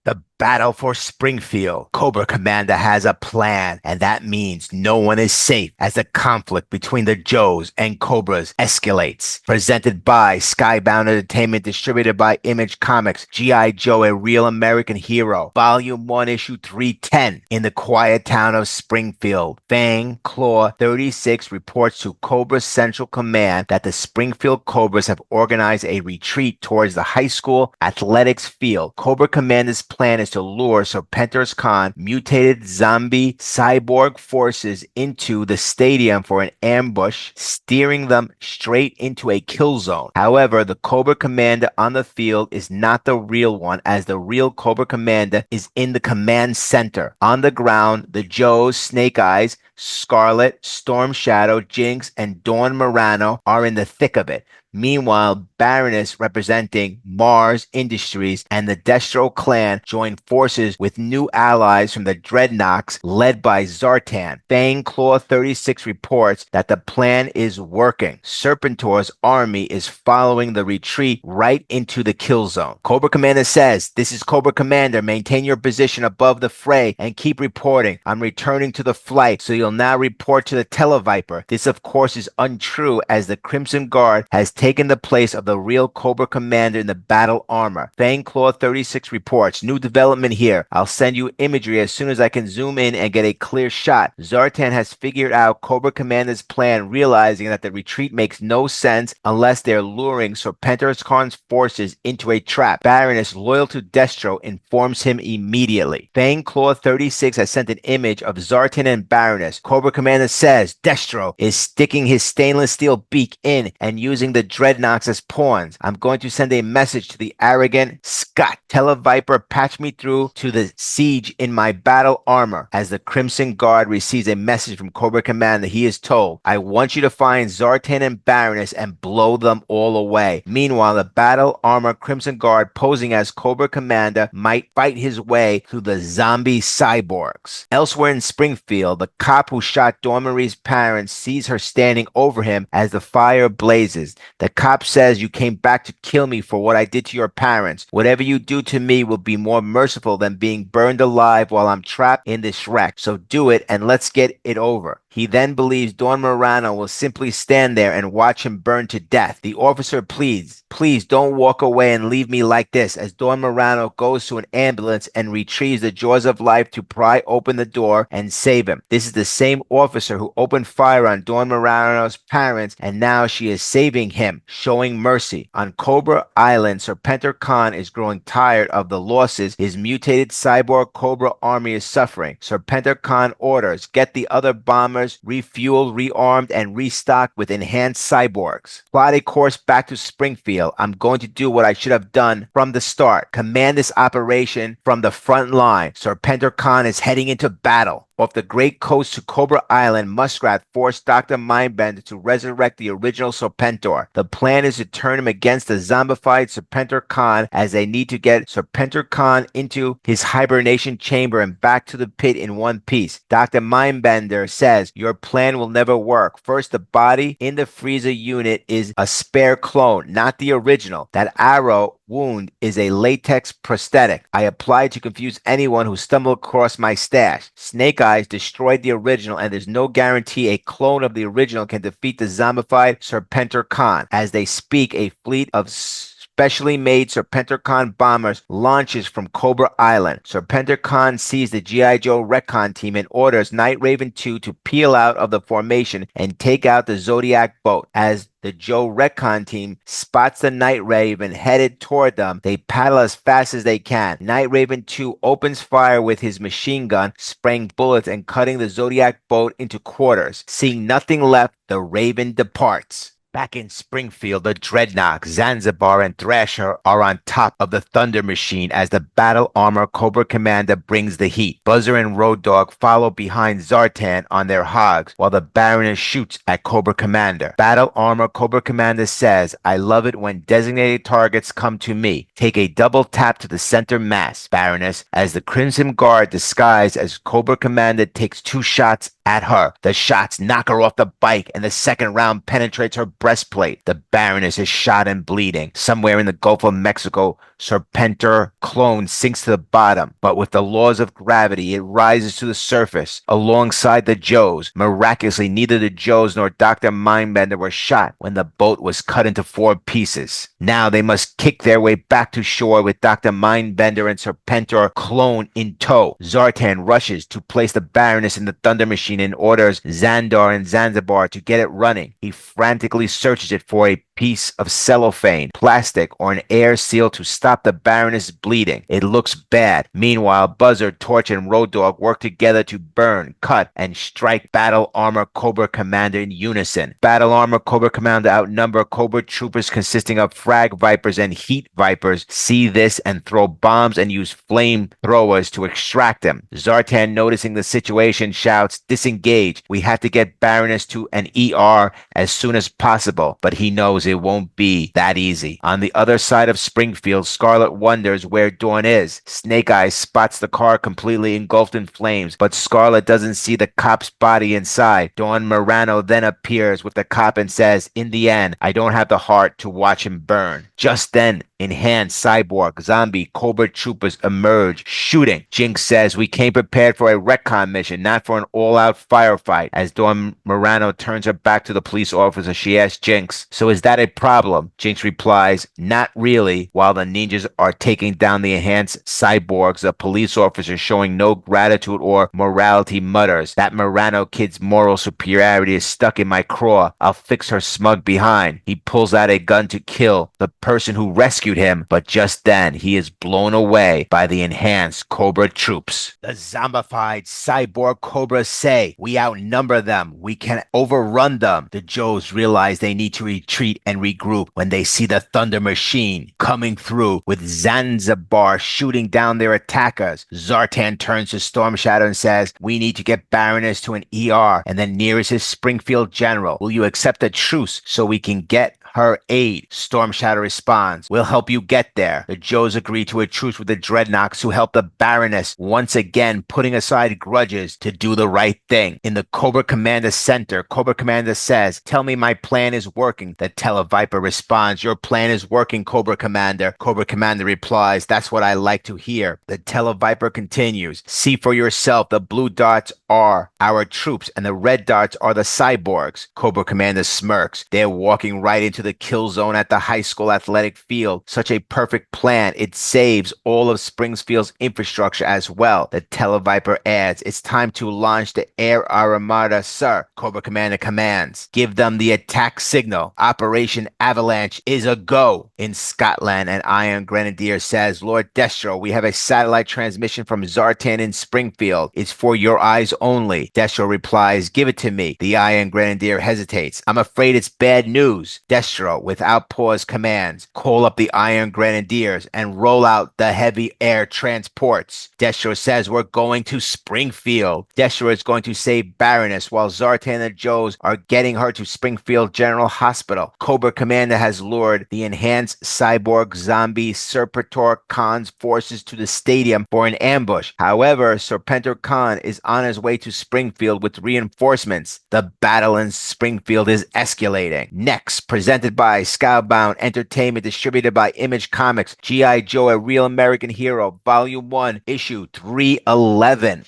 The battle for Springfield. Cobra Commander has a plan, and that means no one is safe as the conflict between the Joes and Cobras escalates. Presented by Skybound Entertainment, distributed by Image Comics, G.I. Joe, A Real American Hero, Volume 1, Issue 310. In the quiet town of Springfield, Fang Claw 36 reports to Cobra Central Command that the Springfield Cobras have organized a retreat towards the high school athletics field. Cobra Commander's plan is to lure Serpentor Khan mutated zombie cyborg forces into the stadium for an ambush, steering them straight into a kill zone. However, the Cobra Commander on the field is not the real one, as the real Cobra Commander is in the command center. On the ground, the Joes, Snake Eyes, Scarlett, Storm Shadow, Jinx, and Dawn Moreno are in the thick of it. Meanwhile, Baroness, representing Mars Industries, and the Destro clan join forces with new allies from the Dreadnoks led by Zartan. Fang Claw 36 reports that the plan is working. Serpentor's army is following the retreat right into the kill zone. Cobra Commander says, "This is Cobra Commander. Maintain your position above the fray and keep reporting. I'm returning to the flight, so you'll now report to the Televiper." This, of course, is untrue, as the Crimson Guard has taken the place of the real Cobra Commander in the battle armor. Fang Claw 36 reports, "New development here. I'll send you imagery as soon as I can zoom in and get a clear shot." Zartan has figured out Cobra Commander's plan, realizing that the retreat makes no sense unless they're luring Serpentor Khan's forces into a trap. Baroness, loyal to Destro, informs him immediately. Fang Claw 36 has sent an image of Zartan and Baroness. Cobra Commander says Destro is sticking his stainless steel beak in and using the Dreadnoks as pawns. I'm going to send a message to the arrogant Scott. Televiper, patch me through to the siege in my battle armor. As the Crimson Guard receives a message from Cobra Commander, he is told, "I want you to find Zartan and Baroness and blow them all away." Meanwhile, the battle armor Crimson Guard, posing as Cobra Commander, might fight his way through the zombie cyborgs. Elsewhere in Springfield, the cop who shot Dawn Marie's parents sees her standing over him as the fire blazes. The cop says, "You came back to kill me for what I did to your parents. Whatever you do to me will be more merciful than being burned alive while I'm trapped in this wreck. So do it and let's get it over." He then believes Dawn Moreno will simply stand there and watch him burn to death. The officer pleads, "Please don't walk away and leave me like this," as Dawn Moreno goes to an ambulance and retrieves the jaws of life to pry open the door and save him. This is the same officer who opened fire on Dawn Moreno's parents, and now she is saving him, showing mercy. On Cobra Island, Serpentor Khan is growing tired of the losses his mutated cyborg Cobra army is suffering. Serpentor Khan orders, "Get the other bombers refueled, rearmed, and restocked with enhanced cyborgs. Plot a course back to Springfield. I'm going to do what I should have done from the start. Command this operation from the front line." Serpentor Khan is heading into battle. Off the Great Coast to Cobra Island, Muskrat forced Dr. Mindbender to resurrect the original Serpentor. The plan is to turn him against the zombified Serpentor Khan, as they need to get Serpentor Khan into his hibernation chamber and back to the pit in one piece. Dr. Mindbender says, "Your plan will never work. First, the body in the freezer unit is a spare clone, not the original. That arrow wound is a latex prosthetic I applied to confuse anyone who stumbled across my stash. Snake Eyes destroyed the original, and there's no guarantee a clone of the original can defeat the zombified Serpentor Khan." As they speak, a fleet of specially made Serpentor Khan bombers launches from Cobra Island. Serpentor Khan sees the G.I. Joe Recon team and orders Night Raven 2 to peel out of the formation and take out the Zodiac boat. As the Joe Recon team spots the Night Raven headed toward them, they paddle as fast as they can. Night Raven 2 opens fire with his machine gun, spraying bullets and cutting the Zodiac boat into quarters. Seeing nothing left, the Raven departs. Back in Springfield, the Dreadnoks, Zanzibar, and Thrasher are on top of the Thunder Machine as the battle armor Cobra Commander brings the heat. Buzzer and Road Dogg follow behind Zartan on their hogs, while the Baroness shoots at Cobra Commander. Battle armor Cobra Commander says, "I love it when designated targets come to me. Take a double tap to the center mass, Baroness," as the Crimson Guard, disguised as Cobra Commander, takes two shots at her. The shots knock her off the bike, and the second round penetrates her breastplate. The Baroness is shot and bleeding. Somewhere in the Gulf of Mexico, Serpentor Khan sinks to the bottom, but with the laws of gravity, it rises to the surface alongside the Joes. Miraculously, neither the Joes nor Dr. Mindbender were shot when the boat was cut into 4 pieces. Now they must kick their way back to shore with Dr. Mindbender and Serpentor Khan in tow. Zartan rushes to place the Baroness in the Thunder Machine and orders Xandar and Zanzibar to get it running. He frantically searches it for a piece of cellophane, plastic, or an air seal to stop the Baroness bleeding. It looks bad. Meanwhile, Buzzard, Torch, and Road Dogg work together to burn, cut, and strike Battle Armor Cobra Commander in unison. Battle Armor Cobra Commander outnumber Cobra troopers consisting of Frag Vipers and Heat Vipers, see this and throw bombs and use flame throwers to extract them. Zartan, noticing the situation, shouts, "Disengage. We have to get Baroness to an ER as soon as possible," but he knows it won't be that easy. On the other side of Springfield, Scarlett wonders where Dawn is. Snake Eyes spots the car completely engulfed in flames, but Scarlett doesn't see the cop's body inside. Dawn Moreno then appears with the cop and says, "In the end, I don't have the heart to watch him burn." Just then, enhanced Cyborg, zombie, Cobra troopers emerge, shooting. Jinx says, "We came prepared for a recon mission, not for an all-out firefight." As Dawn Moreno turns her back to the police officer, she asks Jinx, "So is that a problem?" Jinx replies, "Not really." While the ninjas are taking down the enhanced cyborgs, the police officer, showing no gratitude or morality, mutters, "That Moreno kid's moral superiority is stuck in my craw. I'll fix her smug behind." He pulls out a gun to kill the person who rescued him, but just then he is blown away by the enhanced Cobra troops. The zombified cyborg Cobras say, "We outnumber them. We can overrun them." The Joes realize they need to retreat and regroup when they see the Thunder Machine coming through with Zanzibar shooting down their attackers. Zartan turns to Storm Shadow and says, "We need to get Baroness to an ER," and then nearest his Springfield general. "Will you accept a truce so we can get her aid?" Storm Shadow responds, "We'll help you get there." The Joes agree to a truce with the Dreadnoks, who help the Baroness, once again putting aside grudges to do the right thing. In the Cobra Commander Center, Cobra Commander says, "Tell me my plan is working." The Televiper responds, "Your plan is working, Cobra Commander." Cobra Commander replies, "That's what I like to hear." The Televiper continues, "See for yourself, the blue dots are our troops and the red dots are the cyborgs." Cobra Commander smirks. They're walking right into the kill zone at the high school athletic field. Such a perfect plan. It saves all of Springfield's infrastructure as well. The Televiper adds, "It's time to launch the Air Armada, sir." Cobra Commander commands, "Give them the attack signal. Operation Avalanche is a go." In Scotland, an Iron Grenadier says, "Lord Destro, we have a satellite transmission from Zartan in Springfield. It's for your eyes only." Destro replies, "Give it to me." The Iron Grenadier hesitates. "I'm afraid it's bad news." Destro, without pause, commands, "Call up the Iron Grenadiers and roll out the heavy air transports." Destro says, "We're going to Springfield." Destro is going to save Baroness while Zartan and Joes are getting her to Springfield General Hospital. Cobra Commander has lured the enhanced cyborg zombie Serpentor Khan's forces to the stadium for an ambush. However, Serpentor Khan is on his way to Springfield with reinforcements. The battle in Springfield is escalating. Next, presented by Skybound Entertainment, distributed by Image Comics, G.I. Joe, A Real American Hero, Volume 1, Issue 311.